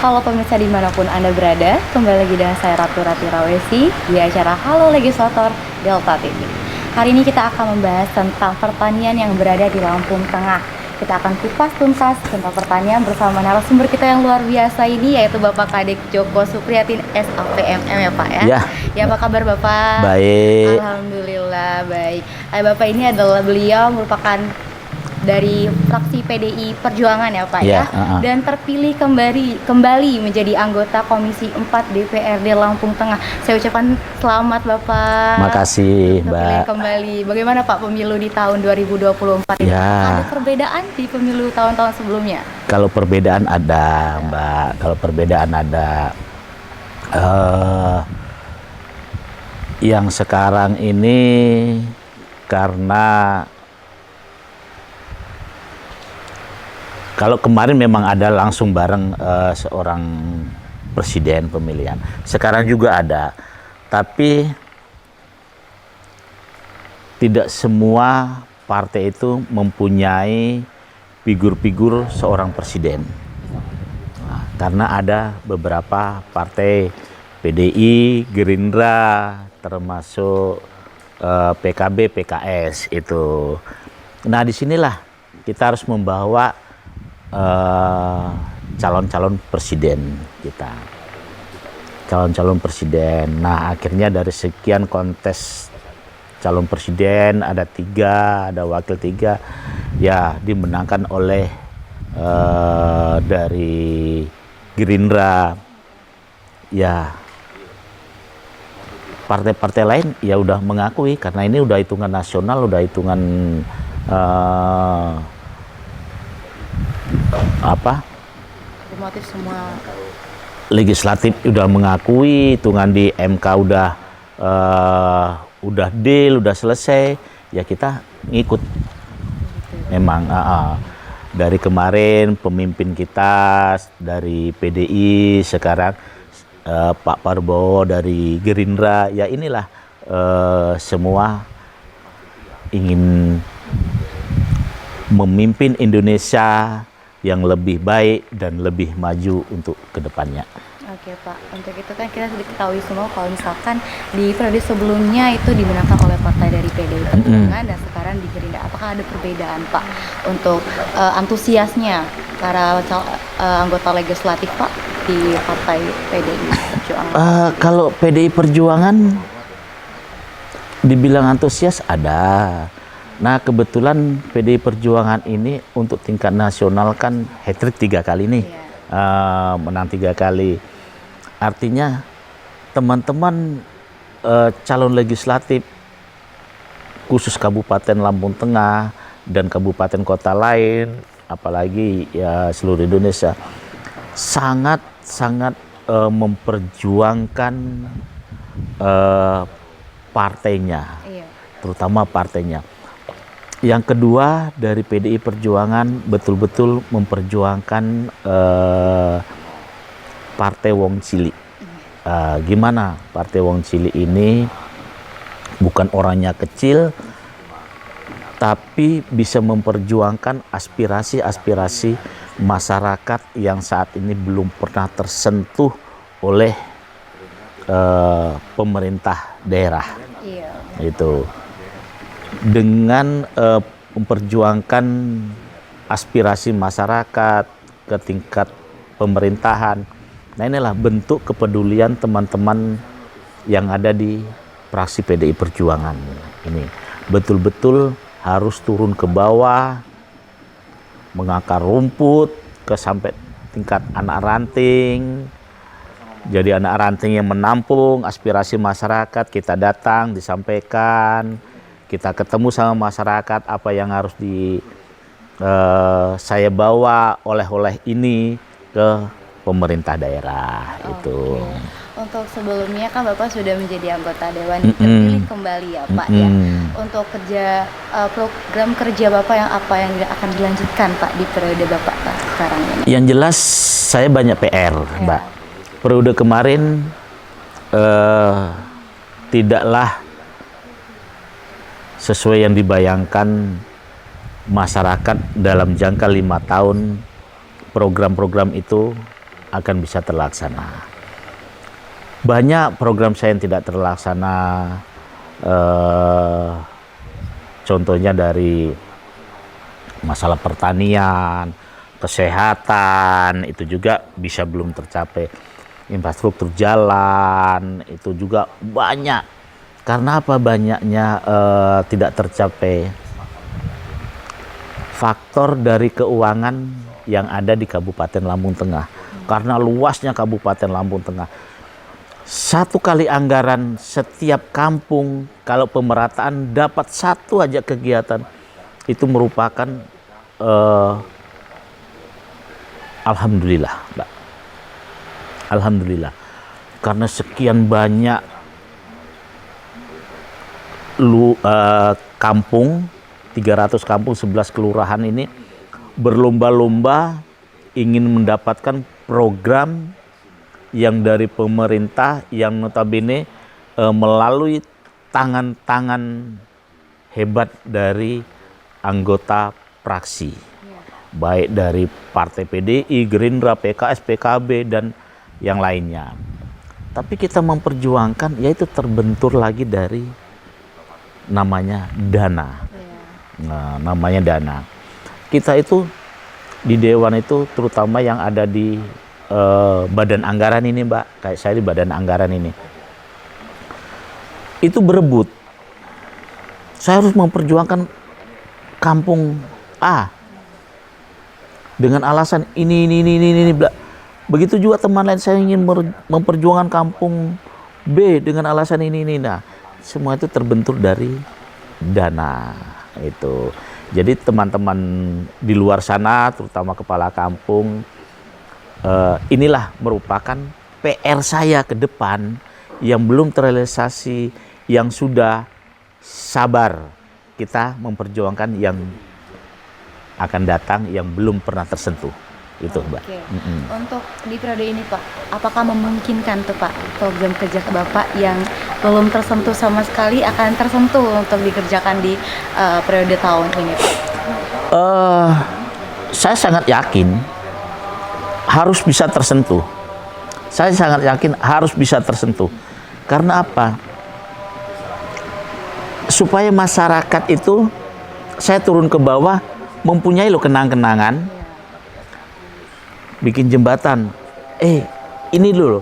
Halo pemirsa dimanapun Anda berada, kembali lagi dengan saya Ratu Rati Rawesi di acara Halo Legislator Delta TV. Hari ini kita akan membahas tentang pertanian yang berada di Lampung Tengah. Kita akan kupas tuntas tentang pertanian bersama narasumber kita yang luar biasa ini, yaitu Bapak Kadek Joko Supriyatin SAPMM ya Pak ya. Ya, apa kabar Bapak? Baik. Alhamdulillah baik. Bapak ini adalah beliau merupakan dari fraksi PDI Perjuangan ya Pak ya, dan terpilih kembali menjadi anggota Komisi 4 DPRD Lampung Tengah. Saya ucapkan selamat Bapak. Makasih Mbak. Terpilih kembali. Bagaimana Pak pemilu di tahun 2024 ini? Ada perbedaan di pemilu tahun-tahun sebelumnya? Kalau perbedaan ada Mbak, kalau perbedaan ada. Yang sekarang ini karena kalau kemarin memang ada langsung bareng seorang presiden pemilihan. Sekarang juga ada. Tapi tidak semua partai itu mempunyai figur-figur seorang presiden. Nah, karena ada beberapa partai PDI, Gerindra, termasuk PKB, PKS itu. Nah, disinilah kita harus membawa calon-calon presiden kita, calon-calon presiden. Nah, akhirnya dari sekian kontes calon presiden ada 3, ada wakil 3, ya dimenangkan oleh dari Gerindra. Ya, partai-partai lain ya udah mengakui karena ini udah hitungan nasional, udah hitungan semua legislatif udah mengakui, hitungan di MK udah deal, udah selesai, ya kita ngikut. Memang dari kemarin pemimpin kita dari PDI, sekarang Pak Prabowo dari Gerindra, ya inilah semua ingin memimpin Indonesia yang lebih baik dan lebih maju untuk kedepannya. Oke Pak, untuk itu kan kita sudah ketahui semua kalau misalkan di periode sebelumnya itu dimenangkan oleh partai dari PDI Perjuangan dan sekarang di Gerindra. Apakah ada perbedaan Pak untuk antusiasnya para anggota legislatif Pak di partai PDI Perjuangan? Kalau PDI Perjuangan dibilang antusias ada. Nah, kebetulan PDI Perjuangan ini untuk tingkat nasional kan hat-trick 3 kali nih, menang 3 kali. Artinya teman-teman calon legislatif khusus Kabupaten Lampung Tengah dan kabupaten kota lain, apalagi ya seluruh Indonesia, sangat memperjuangkan partainya, terutama partainya. Yang kedua, dari PDI Perjuangan betul-betul memperjuangkan Partai Wong Cilik. Gimana Partai Wong Cilik ini bukan orangnya kecil, tapi bisa memperjuangkan aspirasi-aspirasi masyarakat yang saat ini belum pernah tersentuh oleh pemerintah daerah. Itu dengan memperjuangkan aspirasi masyarakat ke tingkat pemerintahan. Nah, inilah bentuk kepedulian teman-teman yang ada di fraksi PDI Perjuangan ini. Betul-betul harus turun ke bawah, mengakar rumput ke sampai tingkat anak ranting. Jadi anak ranting yang menampung aspirasi masyarakat, kita datang, disampaikan, kita ketemu sama masyarakat, apa yang harus saya bawa oleh-oleh ini ke pemerintah daerah. Itu. Untuk sebelumnya kan Bapak sudah menjadi anggota Dewan terpilih kembali ya Pak ya. Untuk program kerja Bapak yang akan dilanjutkan Pak di periode Bapak sekarang ini? Yang jelas saya banyak PR Mbak. Periode kemarin tidaklah sesuai yang dibayangkan masyarakat dalam jangka 5 tahun. Program-program itu akan bisa terlaksana. Banyak program saya yang tidak terlaksana, contohnya dari masalah pertanian, kesehatan, itu juga bisa belum tercapai. Infrastruktur jalan, itu juga banyak. Karena apa banyaknya tidak tercapai? Faktor dari keuangan yang ada di Kabupaten Lampung Tengah. Karena luasnya Kabupaten Lampung Tengah. Satu kali anggaran setiap kampung, kalau pemerataan dapat satu aja kegiatan, itu merupakan alhamdulillah, Mbak. Alhamdulillah. Karena sekian banyak kampung, 300 kampung, 11 kelurahan ini berlomba-lomba ingin mendapatkan program yang dari pemerintah yang notabene melalui tangan-tangan hebat dari anggota praksi, baik dari Partai PDI, Gerindra, PKS, PKB, dan yang lainnya. Tapi kita memperjuangkan, yaitu terbentur lagi dari namanya dana. Nah, namanya dana. Kita itu di Dewan itu, terutama yang ada di badan anggaran ini, Mbak, kayak saya di badan anggaran ini, itu berebut. Saya harus memperjuangkan kampung A dengan alasan ini. Begitu juga teman lain, saya ingin memperjuangkan kampung B dengan alasan ini. Nah, semua itu terbentur dari dana itu. Jadi teman-teman di luar sana, terutama kepala kampung, inilah merupakan PR saya ke depan yang belum terrealisasi, yang sudah sabar kita memperjuangkan yang akan datang, yang belum pernah tersentuh. Itu, Mbak. Oke. Untuk di periode ini, Pak, apakah memungkinkan tuh, Pak, program kerja Bapak yang belum tersentuh sama sekali akan tersentuh untuk dikerjakan di periode tahun ini, Pak? Saya sangat yakin harus bisa tersentuh. Saya sangat yakin harus bisa tersentuh. Karena apa? Supaya masyarakat itu, saya turun ke bawah, mempunyai kenang-kenangan, bikin jembatan. Ini loh,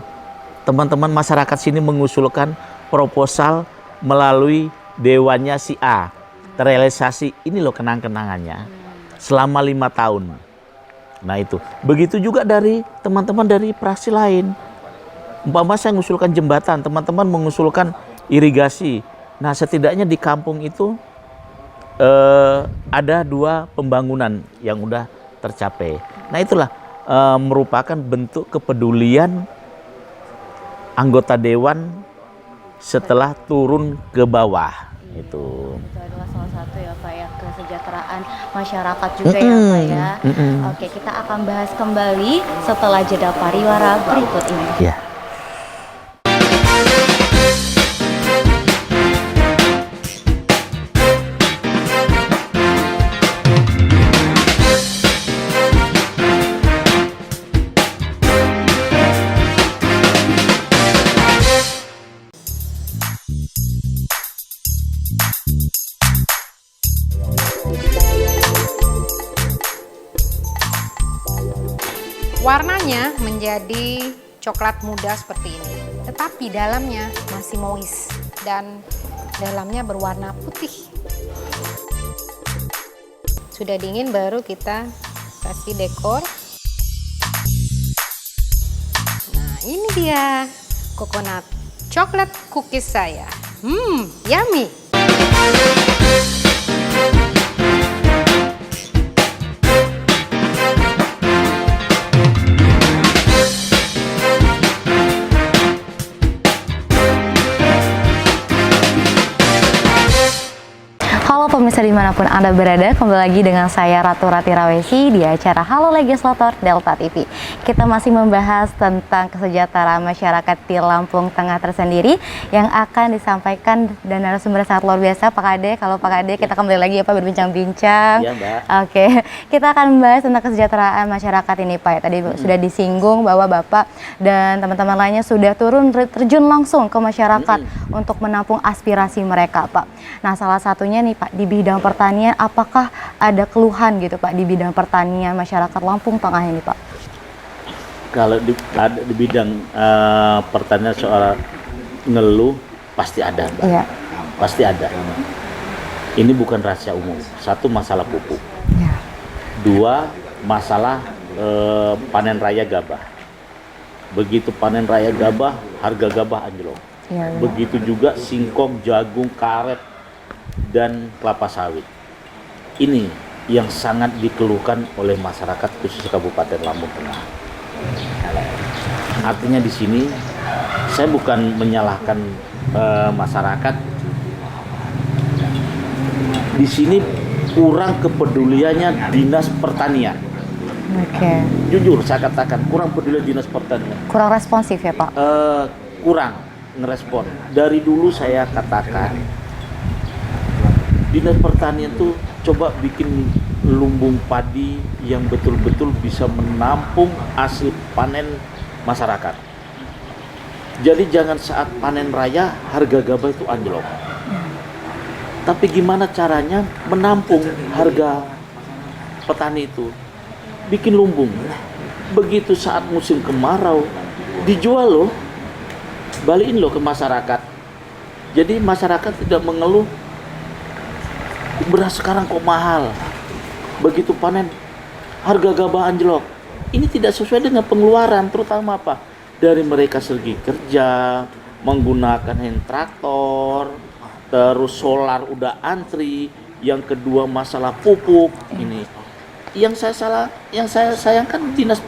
teman-teman masyarakat sini mengusulkan proposal melalui dewannya si A, terrealisasi. Ini loh kenang-kenangannya selama 5 tahun. Nah itu, begitu juga dari teman-teman dari praksi lain. Umpama saya mengusulkan jembatan, teman-teman mengusulkan irigasi. Nah setidaknya di kampung itu ada 2 pembangunan yang udah tercapai. Nah itulah merupakan bentuk kepedulian anggota dewan setelah turun ke bawah. Itu adalah salah satu ya, Pak, ya, kesejahteraan masyarakat juga ya, Pak, ya. Oke, kita akan bahas kembali setelah jeda pariwara berikut ini. ya. Warnanya menjadi coklat muda seperti ini, tetapi dalamnya masih moist dan dalamnya berwarna putih. Sudah dingin baru kita kasih dekor. Nah, ini dia coconut coklat cookies saya. Yummy. Halo pemirsa dimanapun Anda berada, kembali lagi dengan saya Ratu Ratirawesi di acara Halo Legislator Delta TV. Kita masih membahas tentang kesejahteraan masyarakat di Lampung Tengah tersendiri yang akan disampaikan dan narasumber sangat luar biasa, Pak Kade. Kalau Pak Kade kita kembali lagi ya Pak berbincang-bincang. Iya, Mbak. Oke, kita akan membahas tentang kesejahteraan masyarakat ini Pak. Tadi sudah disinggung bahwa Bapak dan teman-teman lainnya sudah turun terjun langsung ke masyarakat untuk menampung aspirasi mereka Pak. Nah salah satunya nih Pak, di bidang pertanian, apakah ada keluhan gitu Pak di bidang pertanian masyarakat Lampung Tengah ini Pak? Kalau di bidang pertanian soal ngeluh pasti ada, Mbak. Iya. Pasti ada. Ini bukan rahasia umum. Satu, masalah pupuk. Iya. Dua, masalah panen raya gabah. Begitu panen raya gabah, harga gabah anjlok. Iya, iya. Begitu juga singkong, jagung, karet, dan kelapa sawit. Ini yang sangat dikeluhkan oleh masyarakat khusus Kabupaten Lampung Tengah. Artinya di sini saya bukan menyalahkan masyarakat. Di sini kurang kepeduliannya Dinas Pertanian. Oke. Jujur saya katakan kurang peduli Dinas Pertanian. Kurang responsif ya Pak? Kurang ngerespon. Dari dulu saya katakan Dinas Pertanian tuh coba bikin lumbung padi yang betul-betul bisa menampung hasil panen masyarakat. Jadi jangan saat panen raya harga gabah itu anjlok. Tapi gimana caranya menampung harga petani itu? Bikin lumbung. Begitu saat musim kemarau dijual loh. Balikin loh ke masyarakat. Jadi masyarakat tidak mengeluh beras sekarang kok mahal. Begitu panen harga gabah anjlok. Ini tidak sesuai dengan pengeluaran, terutama apa? Dari mereka segi kerja, menggunakan hand traktor, terus solar udah antri, yang kedua masalah pupuk ini. Yang saya sayangkan Dinas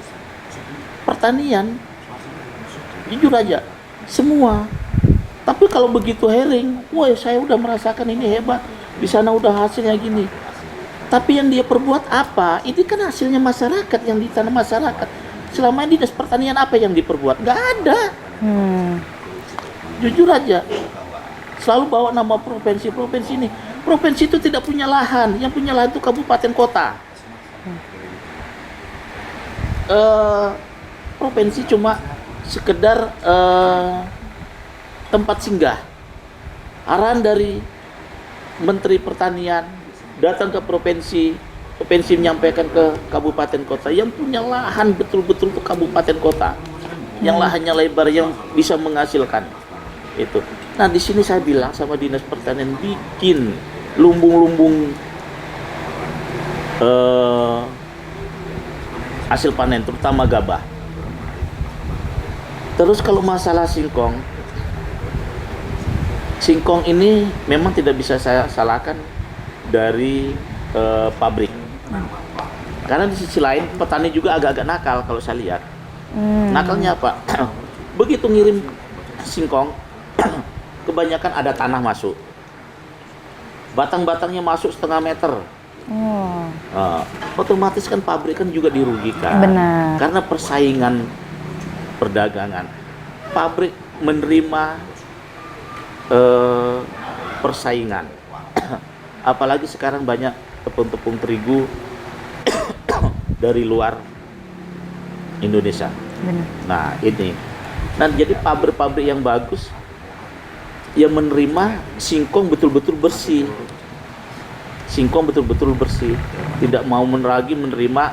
Pertanian. Jujur aja, semua. Tapi kalau begitu herring, wah saya udah merasakan ini hebat. Di sana udah hasilnya gini. Tapi yang dia perbuat apa? Ini kan hasilnya masyarakat, yang ditanam masyarakat. Selama ini Dinas Pertanian apa yang diperbuat? Nggak ada. Jujur aja. Selalu bawa nama provinsi ini. Provinsi itu tidak punya lahan. Yang punya lahan itu kabupaten kota. Provinsi cuma sekedar tempat singgah. Arahan dari Menteri Pertanian datang ke provinsi menyampaikan ke kabupaten kota. Yang punya lahan betul-betul itu kabupaten kota, yang lahannya lebar, yang bisa menghasilkan itu. Nah di sini saya bilang sama Dinas Pertanian bikin lumbung-lumbung hasil panen, terutama gabah. Terus kalau masalah singkong ini memang tidak bisa saya salahkan dari pabrik. Karena di sisi lain petani juga agak-agak nakal kalau saya lihat. Nakalnya apa? Begitu ngirim singkong, kebanyakan ada tanah masuk. Batang-batangnya masuk setengah meter. Otomatis kan pabrik kan juga dirugikan. Benar. Karena persaingan perdagangan. Pabrik menerima persaingan. Apalagi sekarang banyak tepung-tepung terigu dari luar Indonesia. Benar. Nah ini, nah jadi pabrik-pabrik yang bagus yang menerima singkong betul-betul bersih, tidak mau menerima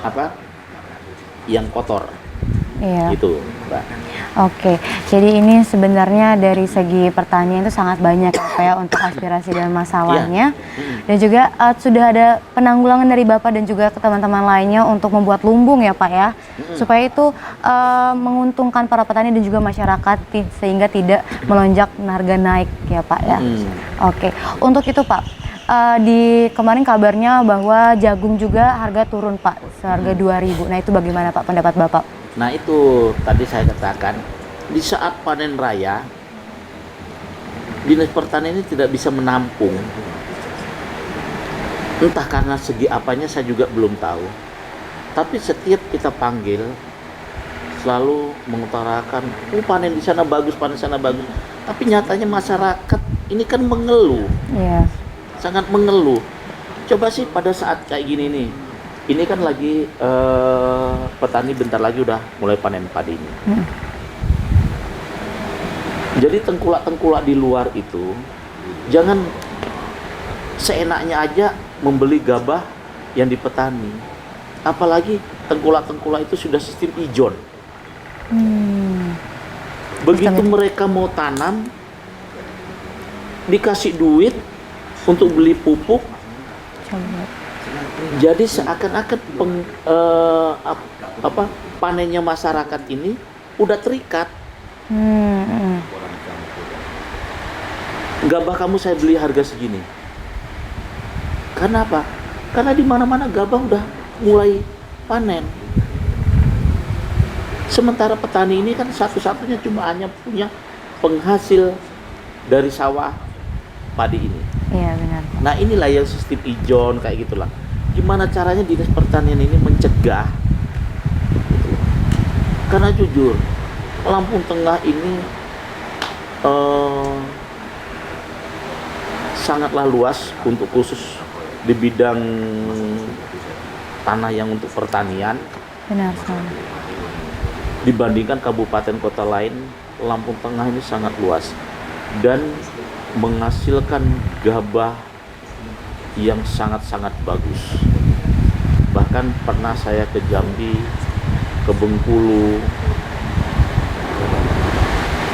apa yang kotor. Iya. Gitu, Mbak. Oke, jadi ini sebenarnya dari segi pertanian itu sangat banyak ya Pak ya untuk aspirasi dan masalahnya. Dan juga sudah ada penanggulangan dari Bapak dan juga ke teman-teman lainnya untuk membuat lumbung ya Pak ya. Supaya itu menguntungkan para petani dan juga masyarakat sehingga tidak melonjak harga naik ya Pak ya. Oke, untuk itu Pak, di kemarin kabarnya bahwa jagung juga harga turun Pak, seharga 2.000. Nah itu bagaimana Pak pendapat Bapak? Nah itu tadi saya katakan, di saat panen raya Dinas Pertanian ini tidak bisa menampung. Entah karena segi apanya saya juga belum tahu. Tapi setiap kita panggil selalu mengutarakan, panen di sana bagus, panen di sana bagus. Tapi nyatanya masyarakat ini kan mengeluh, Iya. sangat mengeluh. Coba sih pada saat kayak gini nih, ini kan lagi petani bentar lagi udah mulai panen padi ini. Jadi tengkulak-tengkulak di luar itu jangan seenaknya aja membeli gabah yang di petani. Apalagi tengkulak-tengkulak itu sudah sistem ijon. Begitu mereka mau tanam, dikasih duit untuk beli pupuk. Coba. Jadi seakan-akan panennya masyarakat ini udah terikat. Gabah kamu saya beli harga segini. Karena apa? Karena di mana-mana gabah udah mulai panen. Sementara petani ini kan satu-satunya cuma hanya punya penghasil dari sawah padi ini. Iya benar. Nah inilah yang sistem ijon kayak gitulah. Gimana caranya Dinas Pertanian ini mencegah? Karena jujur, Lampung Tengah ini sangatlah luas untuk khusus di bidang tanah yang untuk pertanian. Benar sekali. Dibandingkan kabupaten kota lain, Lampung Tengah ini sangat luas dan menghasilkan gabah yang sangat-sangat bagus. Bahkan pernah saya ke Jambi, ke Bengkulu,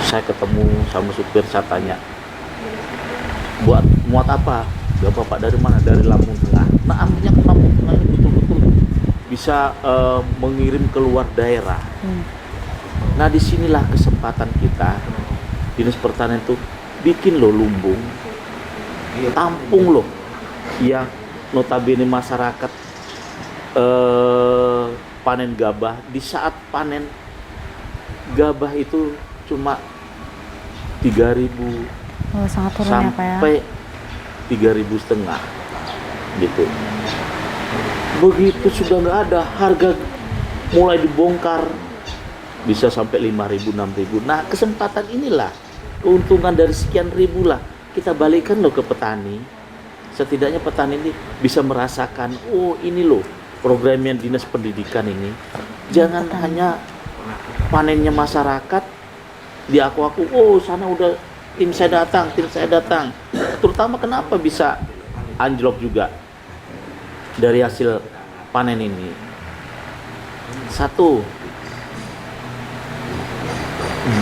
saya ketemu sama supir, saya tanya, muat apa? Gabah Pak dari mana? Dari Lampung Tengah. Nah artinya ke Lampung Tengah ini betul-betul bisa mengirim keluar daerah. Nah disinilah kesempatan kita, Dinas Pertanian itu bikin loh lumbung, tampung loh, yang notabene masyarakat panen gabah. Di saat panen gabah itu cuma 3.000 Sangat turun ya Pak ya. sampai 3.500 gitu. Begitu sudah nggak ada, harga mulai dibongkar bisa sampai 5.000, 6.000. Nah kesempatan inilah, keuntungan dari sekian ribu lah kita balikan loh ke petani. Setidaknya petani ini bisa merasakan, oh ini loh programnya Dinas Pendidikan ini. Jangan hanya panennya masyarakat diaku-aku, oh sana udah tim saya datang. Terutama kenapa bisa anjlok juga dari hasil panen ini? Satu,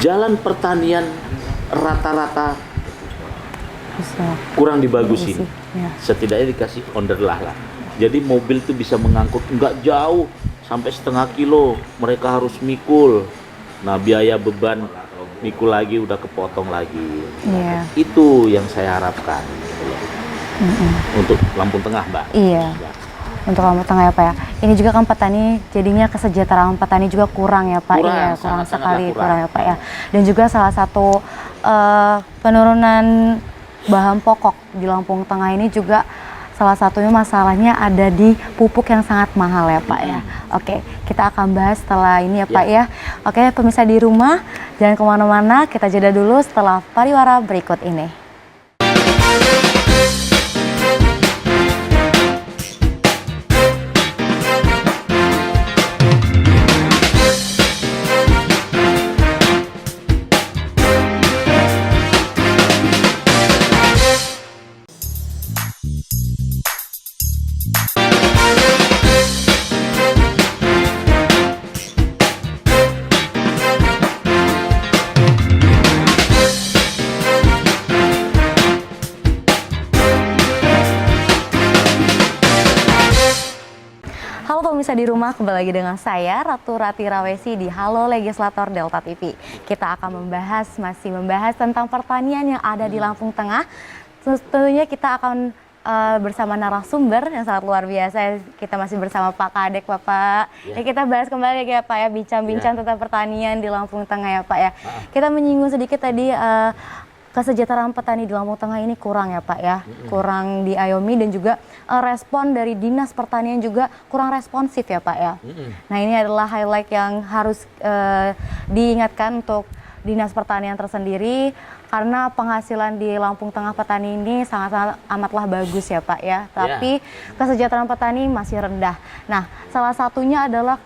jalan pertanian rata-rata kurang dibagusin. Ya. Setidaknya dikasih onderlah lah. Jadi mobil itu bisa mengangkut nggak jauh sampai setengah kilo. Mereka harus mikul. Nah biaya beban mikul lagi udah kepotong lagi. Iya. Itu yang saya harapkan untuk Lampung Tengah, Mbak. Iya. Ya. Untuk Lampung Tengah ya Pak ya. Ini juga kan petani, jadinya kesejahteraan petani juga kurang ya Pak. Kurang, Iya, kurang sangat-sangatlah sekali kurang. kurang ya Pak ya. Dan juga salah satu penurunan bahan pokok di Lampung Tengah ini juga salah satunya masalahnya ada di pupuk yang sangat mahal ya Pak ya. Oke, kita akan bahas setelah ini ya Pak ya. Oke, pemirsa di rumah jangan kemana-mana, kita jeda dulu setelah pariwara berikut ini. Halo pemirsa di rumah, kembali lagi dengan saya Ratu Ratirawesi di Halo Legislator Delta TV. Kita akan masih membahas tentang pertanian yang ada di Lampung Tengah. Tentunya kita akan bersama narasumber yang sangat luar biasa. Kita masih bersama Pak Kadek, Bapak. Ya, kita bahas kembali ya Pak ya, bincang-bincang tentang pertanian di Lampung Tengah ya Pak ya. Kita menyinggung sedikit tadi kesejahteraan petani di Lampung Tengah ini kurang ya Pak ya, kurang diayomi, dan juga respon dari Dinas Pertanian juga kurang responsif ya Pak ya. Nah ini adalah highlight yang harus diingatkan untuk Dinas Pertanian tersendiri, karena penghasilan di Lampung Tengah petani ini sangat-sangat amatlah bagus ya Pak ya, tapi kesejahteraan petani masih rendah. Nah salah satunya adalah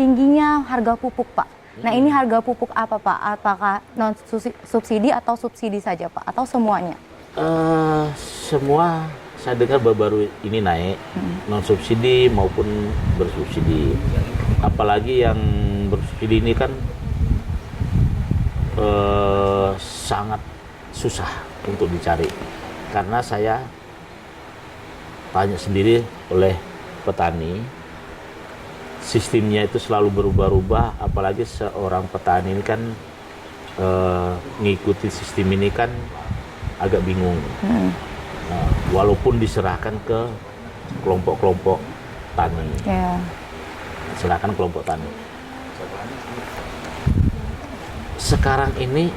tingginya harga pupuk Pak. Nah ini harga pupuk apa Pak? Apakah non subsidi atau subsidi saja Pak? Atau semuanya? Semua saya dengar baru ini naik, non subsidi maupun bersubsidi. Apalagi yang bersubsidi ini kan sangat susah untuk dicari, karena saya tanya sendiri oleh petani, sistemnya itu selalu berubah-ubah. Apalagi seorang petani ini kan ngikuti sistem ini kan agak bingung. Nah, walaupun diserahkan ke kelompok-kelompok tani, serahkan kelompok tani. Sekarang ini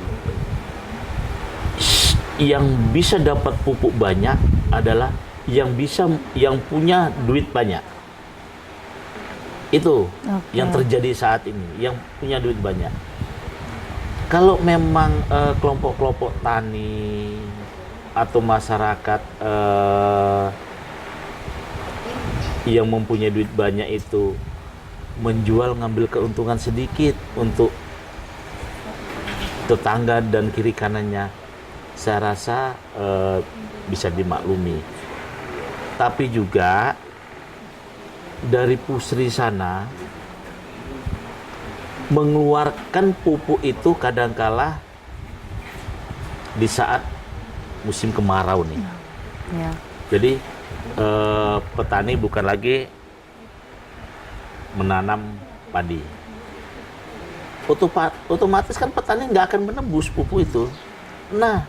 yang bisa dapat pupuk banyak adalah yang punya duit banyak. Itu yang terjadi saat ini, yang punya duit banyak. Kalau memang kelompok-kelompok tani atau masyarakat yang mempunyai duit banyak itu menjual, ngambil keuntungan sedikit untuk tetangga dan kiri kanannya, saya rasa bisa dimaklumi. Tapi juga dari pusri sana mengeluarkan pupuk itu kadangkala di saat musim kemarau nih. Jadi petani bukan lagi menanam padi, otomatis kan petani nggak akan menembus pupuk itu. Nah,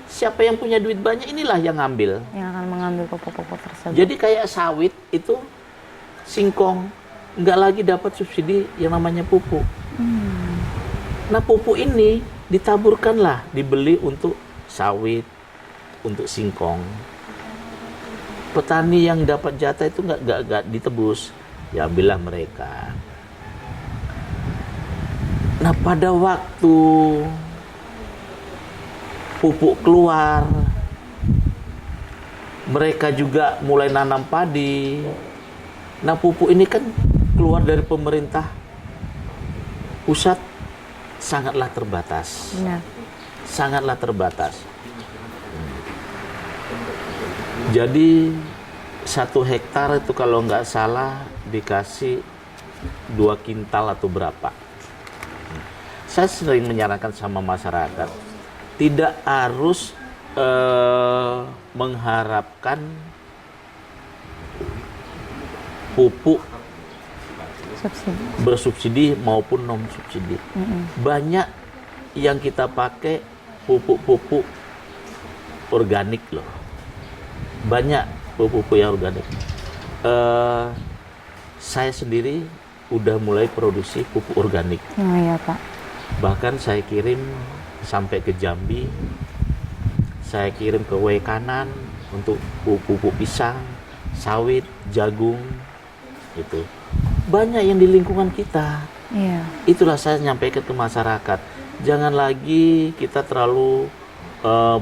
siapa yang punya duit banyak inilah yang ngambil, yang akan mengambil pupuk-pupuk tersebut. Jadi kayak sawit itu, singkong, nggak lagi dapat subsidi yang namanya pupuk. Nah pupuk ini ditaburkanlah, dibeli untuk sawit, untuk singkong. Petani yang dapat jatah itu nggak ditebus, ya ambillah mereka. Nah pada waktu pupuk keluar, mereka juga mulai nanam padi. Nah pupuk ini kan keluar dari pemerintah pusat sangatlah terbatas. Sangatlah terbatas. Jadi 1 hektar itu kalau nggak salah dikasih 2 kintal atau berapa. Saya sering menyarankan sama masyarakat, tidak harus mengharapkan pupuk bersubsidi maupun non subsidi. Banyak yang kita pakai pupuk-pupuk organik loh. Banyak pupuk-pupuk yang organik. Saya sendiri udah mulai produksi pupuk organik. Iya Pak. Bahkan saya kirim sampai ke Jambi, saya kirim ke Kanan untuk pupuk pisang, sawit, jagung. Itu banyak yang di lingkungan kita. Itulah saya nyampaikan ke masyarakat, jangan lagi kita terlalu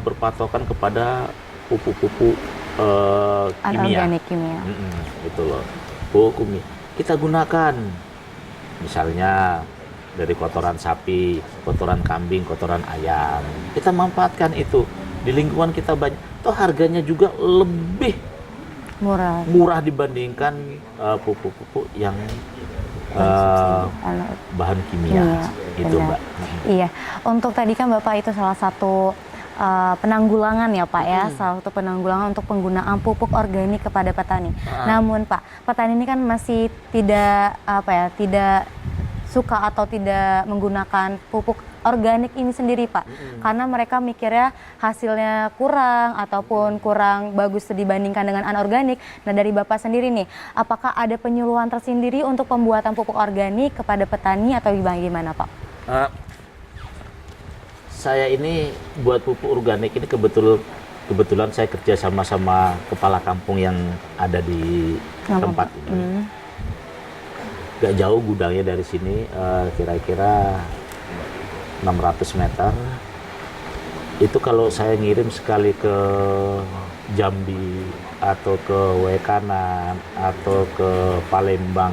berpatokan kepada pupuk-pupuk kimia. Itu loh, pupuk kimia kita gunakan misalnya dari kotoran sapi, kotoran kambing, kotoran ayam, kita manfaatkan itu di lingkungan kita. Banyak toh harganya juga lebih murah dibandingkan pupuk-pupuk yang bahan kimia. Itu Mbak. Iya, untuk tadi kan Bapak itu salah satu penanggulangan ya Pak ya, salah satu penanggulangan untuk penggunaan pupuk organik kepada petani. Namun Pak, petani ini kan masih tidak tidak suka atau tidak menggunakan pupuk organik ini sendiri Pak, karena mereka mikirnya hasilnya kurang ataupun kurang bagus dibandingkan dengan anorganik. Nah dari Bapak sendiri nih, apakah ada penyuluhan tersendiri untuk pembuatan pupuk organik kepada petani atau bagaimana Pak? saya ini buat pupuk organik ini kebetulan saya kerja sama kepala kampung yang ada di tempat ini. Gak jauh gudangnya dari sini, kira-kira 600 meter. Itu kalau saya ngirim sekali ke Jambi atau ke Wekanan atau ke Palembang,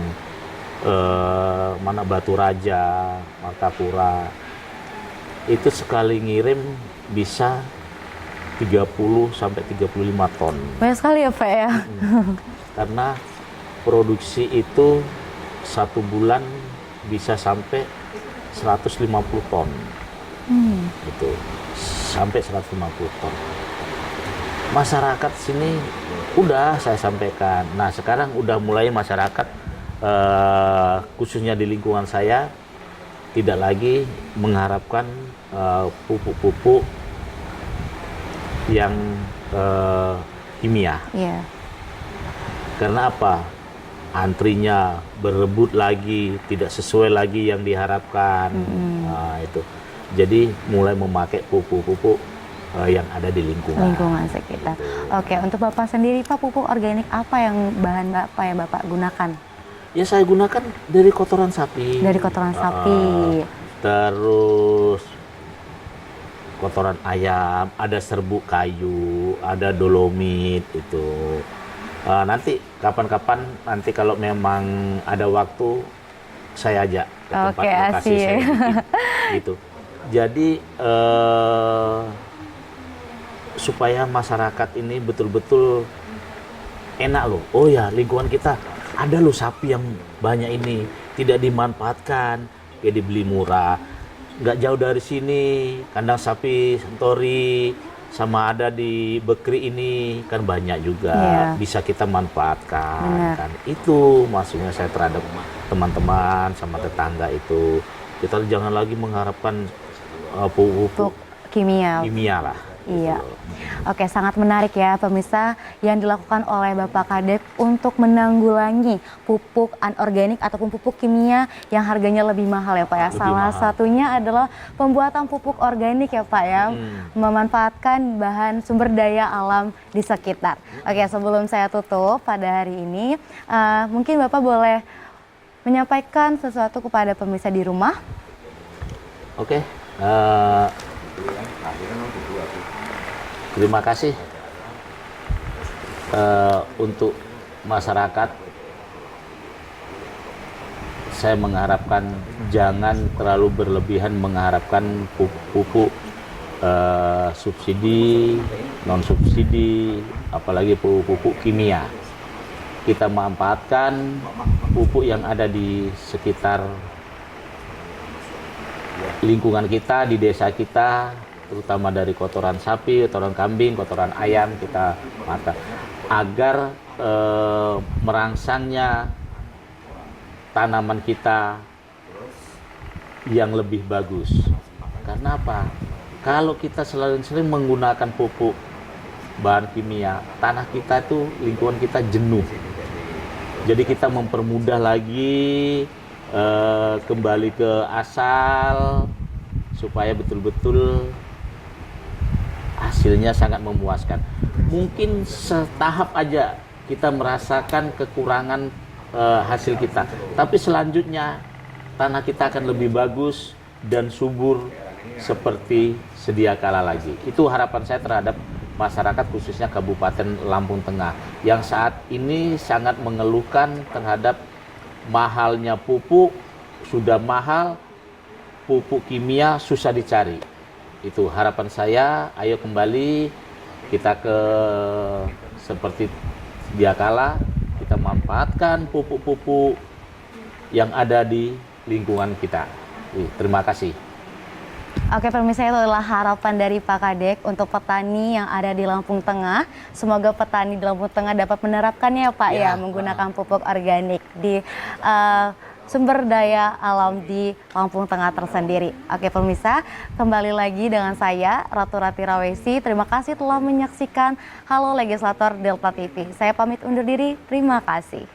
mana Batu Raja, Martapura, itu sekali ngirim bisa 30 sampai 35 ton. Banyak sekali ya Pak ya. Karena produksi itu 1 bulan bisa sampai 150 ton. Gitu. Sampai 150 ton. Masyarakat sini udah saya sampaikan. Nah, sekarang udah mulai masyarakat khususnya di lingkungan saya tidak lagi mengharapkan pupuk-pupuk yang kimia. Iya. Karena apa? Antrinya berebut lagi, tidak sesuai lagi yang diharapkan. Nah, itu. Jadi mulai memakai pupuk-pupuk yang ada di lingkungan Sekitar. Oke, untuk Bapak sendiri Pak, pupuk organik apa yang bahan Bapak yang Bapak gunakan? Ya saya gunakan dari kotoran sapi. Dari kotoran sapi. Terus kotoran ayam, ada serbuk kayu, ada dolomit itu. Nanti kapan-kapan nanti kalau memang ada waktu saya ajak ke tempat lokasi saya gitu. Jadi supaya masyarakat ini betul-betul enak loh. Oh ya, lingkungan kita ada loh sapi yang banyak ini tidak dimanfaatkan, ya dibeli murah. Nggak jauh dari sini kandang sapi Sentori sama ada di Bekri ini kan banyak juga, bisa kita manfaatkan. Kan itu maksudnya saya terhadap teman-teman sama tetangga itu, kita jangan lagi mengharapkan pupuk kimia lah. Iya. Oke, sangat menarik ya pemirsa yang dilakukan oleh Bapak Kadek untuk menanggulangi pupuk anorganik ataupun pupuk kimia yang harganya lebih mahal ya Pak ya. Salah satunya adalah pembuatan pupuk organik ya Pak ya, memanfaatkan bahan sumber daya alam di sekitar. Oke, sebelum saya tutup pada hari ini, mungkin Bapak boleh menyampaikan sesuatu kepada pemirsa di rumah. Oke. Terima kasih untuk masyarakat. Saya mengharapkan jangan terlalu berlebihan mengharapkan pupuk subsidi, non subsidi, apalagi pupuk kimia. Kita manfaatkan pupuk yang ada di sekitar lingkungan kita, di desa kita, terutama dari kotoran sapi, kotoran kambing, kotoran ayam kita makan agar merangsangnya tanaman kita yang lebih bagus. Karena apa? Kalau kita sering menggunakan pupuk bahan kimia, tanah kita itu, lingkungan kita jenuh. Jadi kita mempermudah lagi kembali ke asal supaya betul-betul hasilnya sangat memuaskan. Mungkin setahap aja kita merasakan kekurangan hasil kita, tapi selanjutnya tanah kita akan lebih bagus dan subur seperti sedia kala lagi. Itu harapan saya terhadap masyarakat khususnya Kabupaten Lampung Tengah yang saat ini sangat mengeluhkan terhadap mahalnya pupuk. Sudah mahal, pupuk kimia susah dicari. Itu harapan saya, ayo kembali kita ke seperti sedia kala, kita manfaatkan pupuk-pupuk yang ada di lingkungan kita. Terima kasih. Oke pemirsa, itu adalah harapan dari Pak Kadek untuk petani yang ada di Lampung Tengah. Semoga petani di Lampung Tengah dapat menerapkannya Pak ya menggunakan pupuk organik di sumber daya alam di Lampung Tengah tersendiri. Oke pemirsa, kembali lagi dengan saya Ratu Ratira Wesi. Terima kasih telah menyaksikan Halo Legislator Delta TV. Saya pamit undur diri, terima kasih.